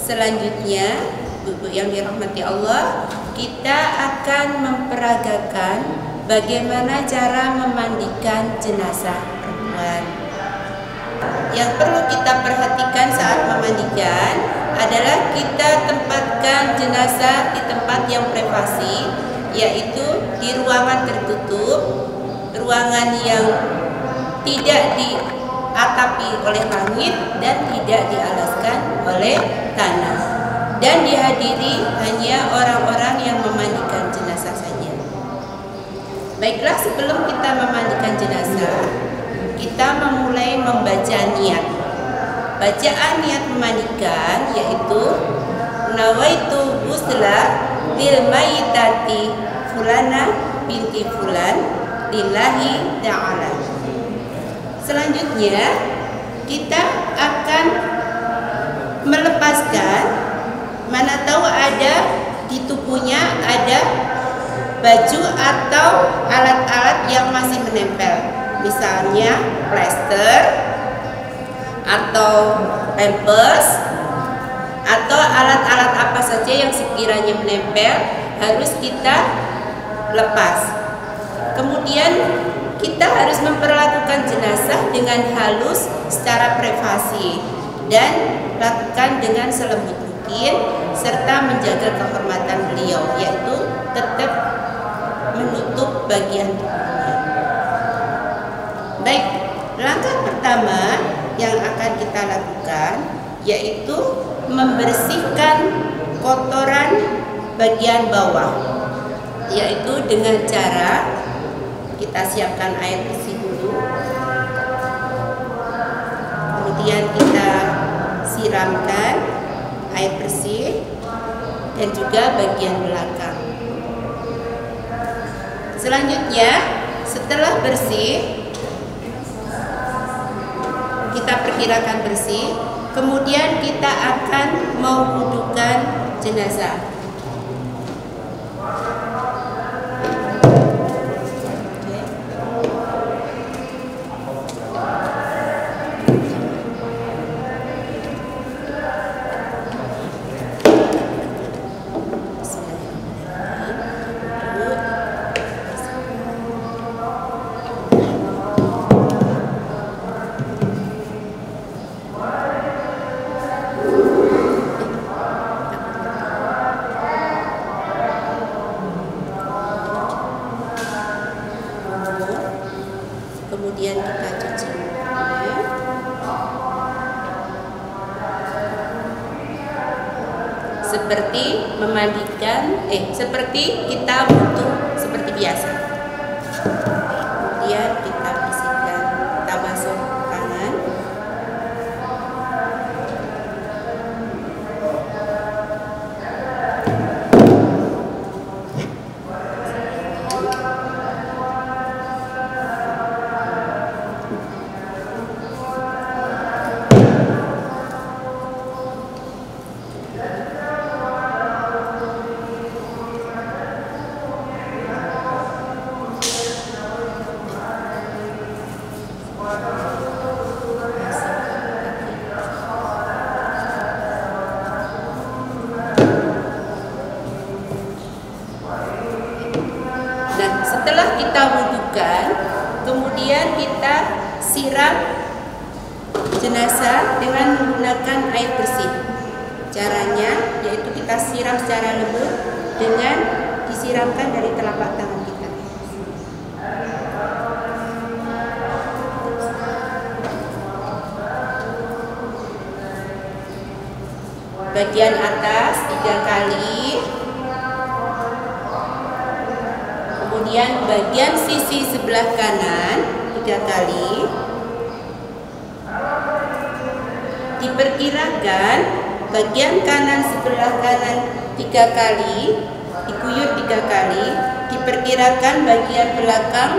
Selanjutnya, Ibu yang dirahmati Allah, kita akan memperagakan bagaimana cara memandikan jenazah perempuan. Yang perlu kita perhatikan saat memandikan adalah kita tempatkan jenazah di tempat yang privasi, yaitu di ruangan tertutup, ruangan yang tidak diatapi oleh langit dan tidak dialaskan oleh tanah, dan dihadiri hanya orang-orang yang memandikan jenazah saja. Baiklah, sebelum kita memandikan jenazah, kita memulai membaca niat. Bacaan niat memandikan yaitu nawaitu ghusla lil mayyitati fulana binti fulan lillahi ta'ala. Selanjutnya kita akan melepaskan, mana tahu ada di tubuhnya ada baju atau alat-alat yang masih menempel, misalnya plester atau pampers atau alat-alat apa saja yang sekiranya menempel harus kita lepas. Kemudian kita harus memperlakukan jenazah dengan halus secara privasi dan lakukan dengan selembut mungkin serta menjaga kehormatan beliau, yaitu tetap menutup bagian tubuhnya. Baik, langkah pertama yang akan kita lakukan yaitu membersihkan kotoran bagian bawah, yaitu dengan cara kita siapkan air bersih dulu, kemudian kita siramkan air bersih dan juga bagian belakang. Selanjutnya, setelah bersih, kita perkirakan bersih, kemudian kita akan mewudukan jenazah. Kemudian kita cuci seperti memandikan, seperti kita wudhu seperti biasa. Kemudian kita bersihkan, kita basuh tangan. Setelah kita wudukan, kemudian kita siram jenazah dengan menggunakan air bersih. Caranya yaitu kita siram secara lembut dengan disiramkan dari telapak tangan kita. Bagian atas 3 kali. Kemudian bagian sisi sebelah kanan 3 kali. Diperkirakan bagian kanan sebelah kanan 3 kali, diguyur 3 kali. Diperkirakan bagian belakang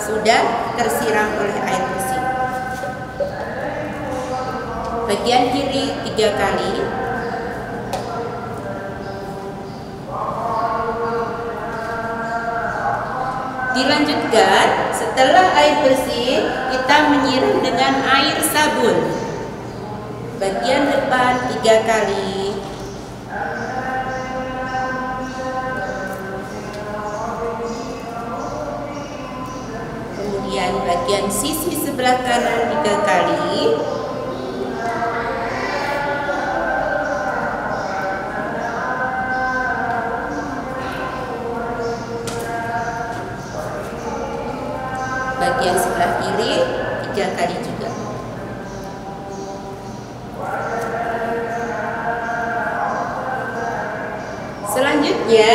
sudah tersiram oleh air bersih. Bagian kiri 3 kali. Dilanjutkan, setelah air bersih, kita menyiram dengan air sabun. Bagian depan 3 kali, Kemudian bagian sisi sebelah kanan 3 kali. Bagian sebelah kiri 3 kali juga. Selanjutnya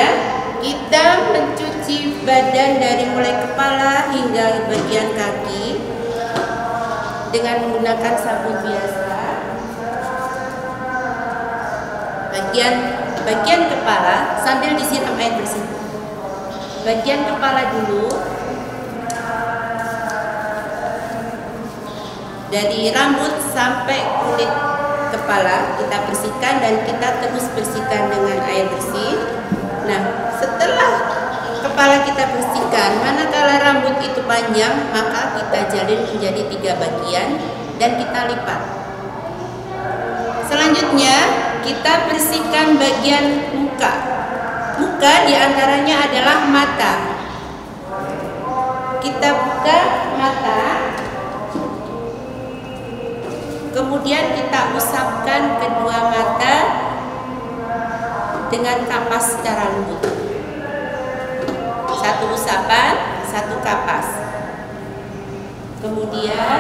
kita mencuci badan dari mulai kepala hingga bagian kaki dengan menggunakan sabun biasa. Bagian kepala sambil disiram air bersih. Bagian kepala dulu, dari rambut sampai kulit kepala kita bersihkan dan kita terus bersihkan dengan air bersih. Nah, setelah kepala kita bersihkan, manakala rambut itu panjang, maka kita jalin menjadi 3 bagian dan kita lipat. Selanjutnya kita bersihkan bagian muka. Muka diantaranya adalah mata. Kita buka mata, kemudian kita usapkan kedua mata dengan kapas secara lembut. 1 usapan, 1 kapas. Kemudian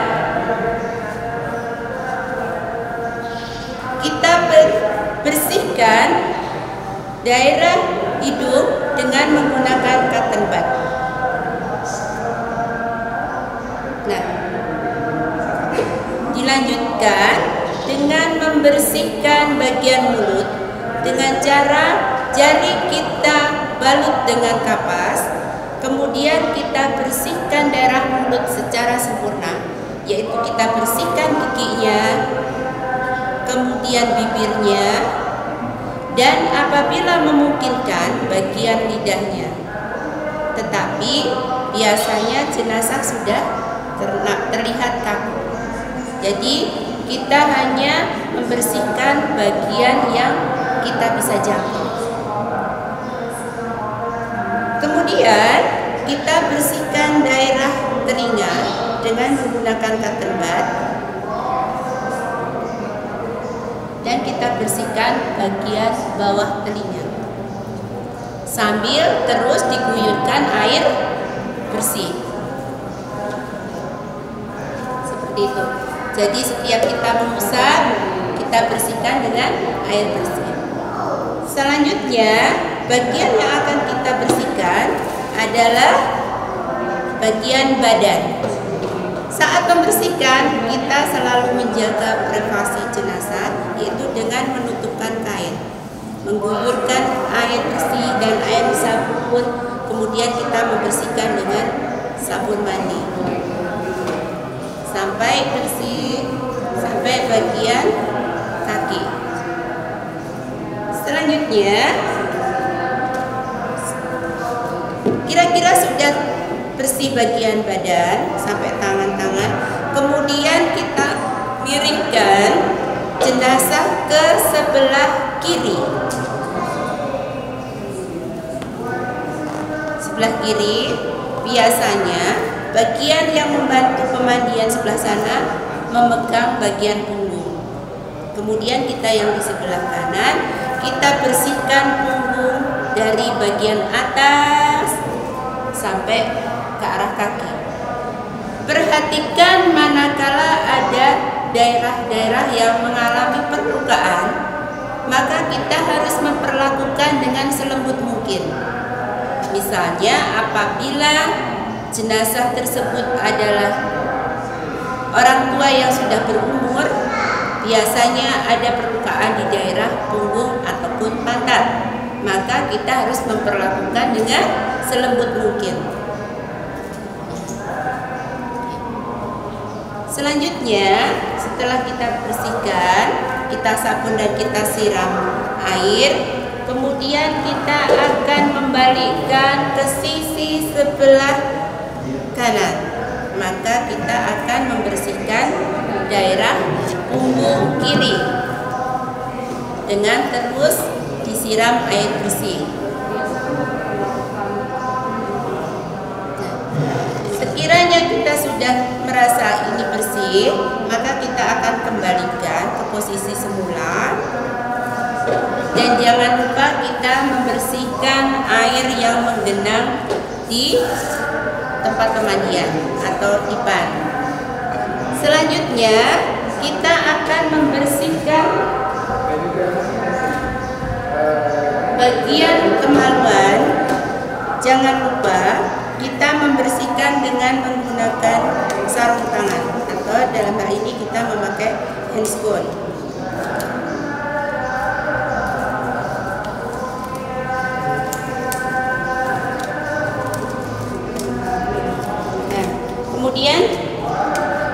kita bersihkan daerah hidung dengan menggunakan cotton bud. Nah, dilanjutkan dengan membersihkan bagian mulut dengan cara jari kita balut dengan kapas, kemudian kita bersihkan daerah mulut secara sempurna, yaitu kita bersihkan giginya, kemudian bibirnya, dan apabila memungkinkan bagian lidahnya. Tetapi biasanya jenazah sudah terlihat kaku. Jadi kita hanya membersihkan bagian yang kita bisa jangkau. Kemudian kita bersihkan daerah telinga dengan menggunakan cotton bud. Dan kita bersihkan bagian bawah telinga sambil terus diguyurkan air bersih. Seperti itu. Jadi setiap kita mengusap, kita bersihkan dengan air bersih. Selanjutnya, bagian yang akan kita bersihkan adalah bagian badan. Saat membersihkan, kita selalu menjaga privasi jenazah, yaitu dengan menutupkan kain, mengguyurkan air bersih dan air sabun, kemudian kita membersihkan dengan sabun mandi sampai bersih, sampai bagian kaki. Selanjutnya, kira-kira sudah bersih bagian badan sampai tangan-tangan, kemudian kita miringkan jenazah ke sebelah kiri. Sebelah kiri biasanya bagian yang membantu pemandian sebelah sana memegang bagian punggung. Kemudian kita yang di sebelah kanan, kita bersihkan punggung dari bagian atas sampai ke arah kaki. Perhatikan manakala ada daerah-daerah yang mengalami perlukaan, maka kita harus memperlakukan dengan selembut mungkin. Misalnya apabila jenazah tersebut adalah orang tua yang sudah berumur, biasanya ada perlukaan di daerah punggung ataupun pantat, maka kita harus memperlakukan dengan selembut mungkin. Selanjutnya, setelah kita bersihkan, kita sabun dan kita siram air, kemudian kita akan membalikkan ke sisi sebelah kanan. Maka kita akan membersihkan daerah punggung kiri dengan terus disiram air bersih. Sekiranya kita sudah merasa ini bersih, maka kita akan kembalikan ke posisi semula. Dan jangan lupa kita membersihkan air yang menggenang di tempat pemandian atau dipan. Selanjutnya kita akan membersihkan bagian kemaluan. Jangan lupa kita membersihkan dengan menggunakan sarung tangan, atau dalam hal ini kita memakai handscoon. Nah, kemudian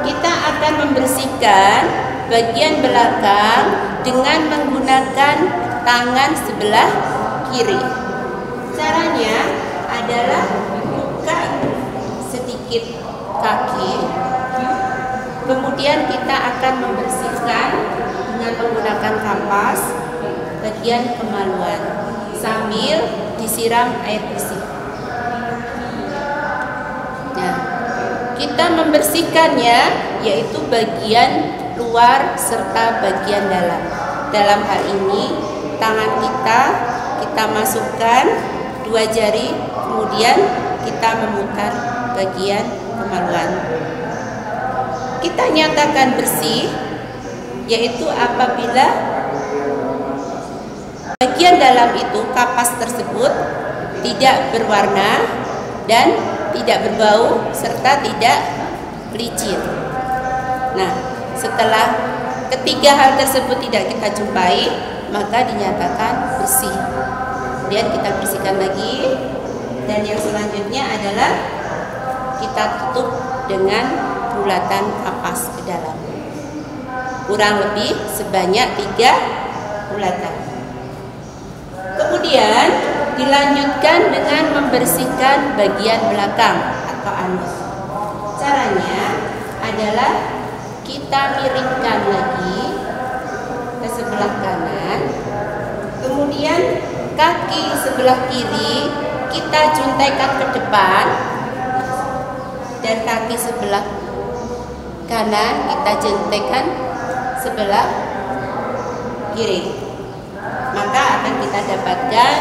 kita akan membersihkan bagian belakang dengan menggunakan tangan sebelah kiri. Caranya adalah buka sedikit kaki, kemudian kita akan membersihkan dengan menggunakan kapas bagian kemaluan sambil disiram air bersih. Nah, kita membersihkannya yaitu bagian luar serta bagian dalam. Dalam hal ini tangan kita masukkan 2 jari, kemudian kita memutar bagian kemaluan. Kita nyatakan bersih yaitu apabila bagian dalam itu, kapas tersebut tidak berwarna dan tidak berbau serta tidak licin. Nah, setelah ketiga hal tersebut tidak kita jumpai, maka dinyatakan bersih. Kemudian kita bersihkan lagi, dan yang selanjutnya adalah kita tutup dengan bulatan kapas ke dalam, kurang lebih sebanyak 3 bulatan. Kemudian dilanjutkan dengan membersihkan bagian belakang atau anus. Caranya adalah kita miringkan lagi ke sebelah kanan, kemudian kaki sebelah kiri kita juntaikan ke depan, dan kaki sebelah kanan kita juntaikan sebelah kiri. Maka akan kita dapatkan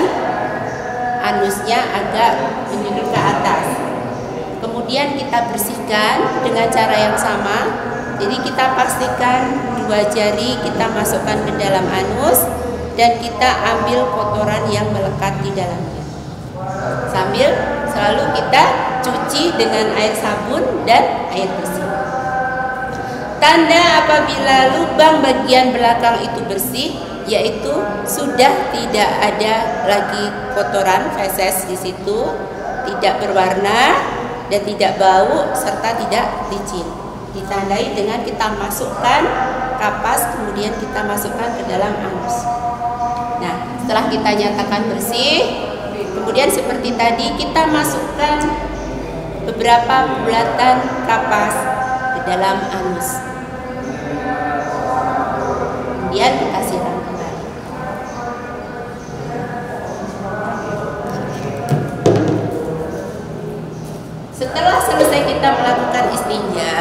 anusnya agak menyudut ke atas. Kemudian kita bersihkan dengan cara yang sama. Jadi kita pastikan 2 jari kita masukkan ke dalam anus, dan kita ambil kotoran yang melekat di dalamnya. Sambil selalu kita cuci dengan air sabun dan air bersih. Tanda apabila lubang bagian belakang itu bersih, yaitu sudah tidak ada lagi kotoran feses di situ, tidak berwarna dan tidak bau serta tidak licin. Ditandai dengan kita masukkan kapas, kemudian kita masukkan ke dalam anus. Nah, setelah kita nyatakan bersih, kemudian seperti tadi kita masukkan beberapa bulatan kapas ke dalam anus. Kemudian kita siram kembali. Setelah selesai kita melakukan istinja,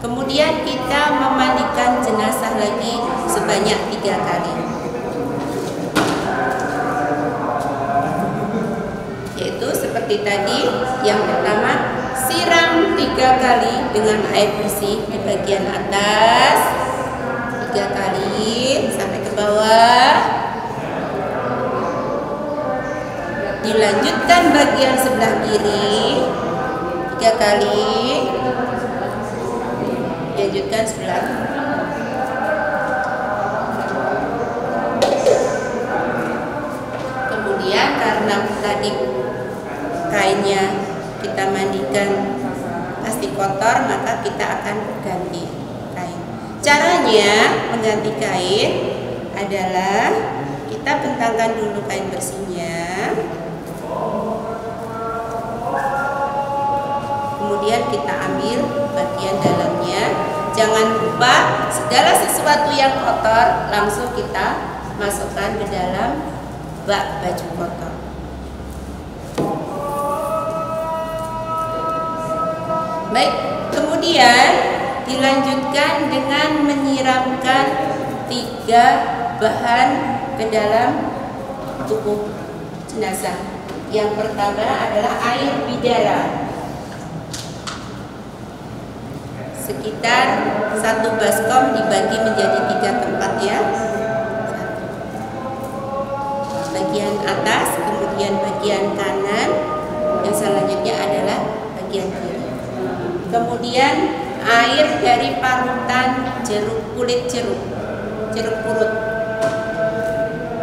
kemudian kita memandikan jenazah lagi sebanyak 3 kali. Yaitu seperti tadi, yang pertama siram 3 kali dengan air bersih di bagian atas, 3 kali sampai ke bawah. Dilanjutkan bagian sebelah kiri 3 kali. Dilanjutkan sebelah kemudian karena tadi kainnya kita mandikan pasti kotor, maka kita akan ganti kain. Caranya mengganti kain adalah kita bentangkan dulu kain bersihnya, kemudian kita ambil bagian dalamnya. Jangan lupa segala sesuatu yang kotor langsung kita masukkan ke dalam bak baju kotor. Baik, kemudian dilanjutkan dengan menyiramkan 3 bahan ke dalam tubuh jenazah. Yang pertama adalah air bidara, sekitar 1 baskom dibagi menjadi 3 tempat ya. Bagian atas, kemudian bagian kanan, yang selanjutnya adalah bagian kiri. Kemudian air dari parutan kulit jeruk purut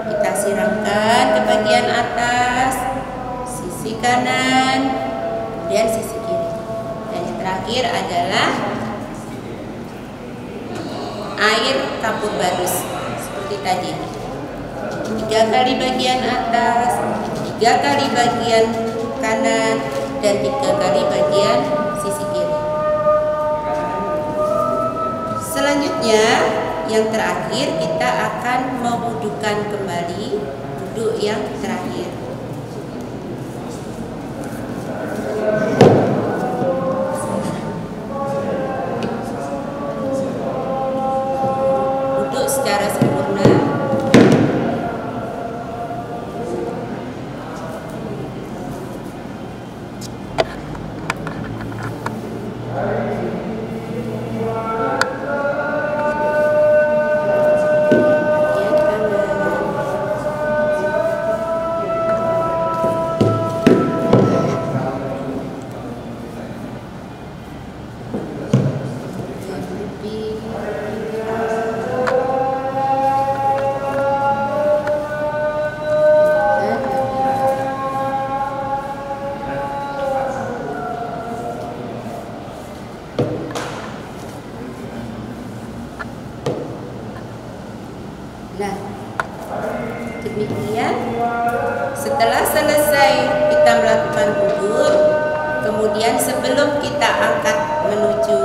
kita siramkan ke bagian atas, sisi kanan, kemudian sisi kiri. Dan yang terakhir adalah air kapur barus seperti tadi. 3 kali bagian atas, 3 kali bagian kanan, dan 3 kali bagian sisi kiri. Selanjutnya, yang terakhir kita akan mewudukan kembali wudhu yang terakhir. Wudhu secara sempurna. Nah, demikian setelah selesai kita melakukan wudhu, kemudian sebelum kita angkat menuju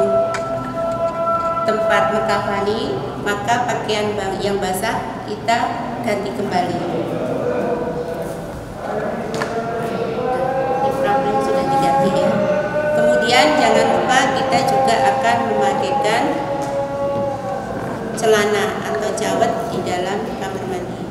tempat mengkafani, maka pakaian yang basah kita ganti kembali. Iframnya sudah diganti ya. Kemudian jangan lupa kita juga akan memakaikan celana atau jawat di dalam kamar mandi.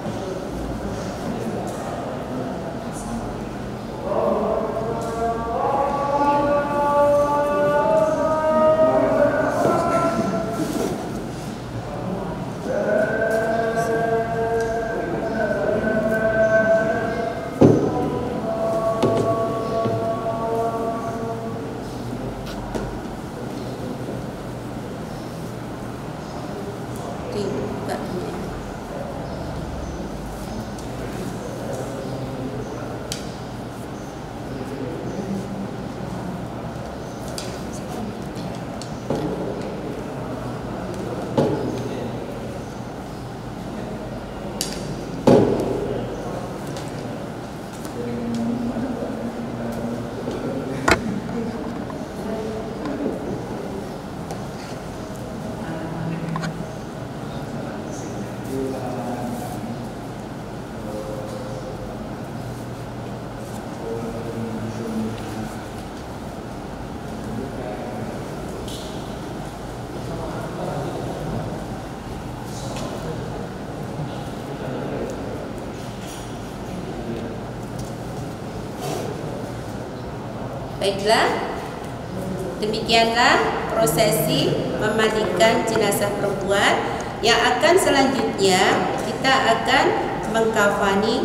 Baiklah, demikianlah prosesi memandikan jenazah perempuan. Yang akan selanjutnya kita akan mengkafani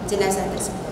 jenazah tersebut.